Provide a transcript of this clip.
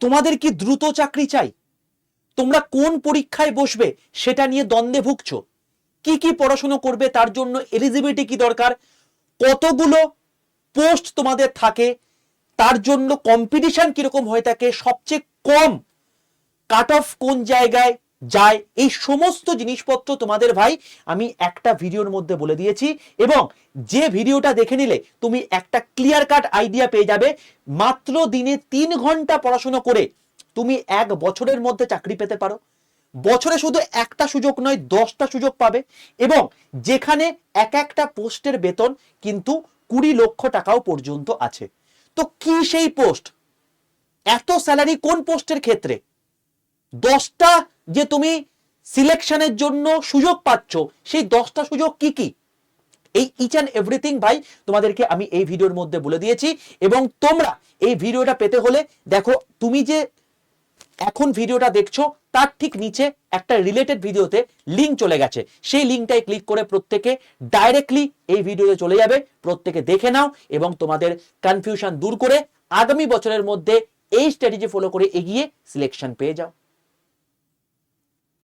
তোমাদের কি দ্রুত চাকরি চাই? তোমরা কোন পরীক্ষায় বসবে সেটা নিয়ে দ্বন্দ্বে ভুগছো? কি কি পড়াশোনা করবে তার জন্য এলিজিবিলিটি কি দরকার, কতগুলো পোস্ট তোমাদের থাকে, তার জন্য কম্পিটিশন কিরকম হয়ে থাকে, সবচেয়ে কম কাট অফ কোন জায়গায় যায়, এই সমস্ত জিনিসপত্র তোমাদের ভাই আমি একটা ভিডিওর মধ্যে বলে দিয়েছি। এবং যে ভিডিওটা দেখে নিলে তুমি একটা ক্লিয়ার কাট আইডিয়া পেয়ে যাবে, মাত্র দিনে 3 ঘন্টা পড়াশোনা করে তুমি 1 বছরের মধ্যে চাকরি পেতে পারো। বছরে শুধু একটা সুযোগ নয়, 10টা সুযোগ পাবে। এবং যেখানে এক একটা পোস্টের বেতন কিন্তু 20 লক্ষ টাকাও পর্যন্ত আছে। তো কি সেই পোস্ট, এত স্যালারি কোন পোস্টের ক্ষেত্রে? 10টা যে তুমি সিলেকশনের জন্য সুযোগ পাচ্ছ, সেই 10টা সুযোগ কি কি, এই ইচ অ্যান্ড এভরিথিং ভাই তোমাদেরকে আমি এই ভিডিওর মধ্যে বলে দিয়েছি। এবং তোমরা এই ভিডিওটা পেতে হলে দেখো, তুমি যে এখন ভিডিওটা দেখছো তার ঠিক নিচে একটা রিলেটেড ভিডিওতে লিংক চলে গেছে, সেই লিংকটাই ক্লিক করে প্রত্যেকে ডাইরেক্টলি এই ভিডিওতে চলে যাবে। প্রত্যেকে দেখে নাও এবং তোমাদের কনফিউশন দূর করে আগামী বছরের মধ্যে এই স্ট্র্যাটেজি ফলো করে এগিয়ে সিলেকশন পেয়ে যাও।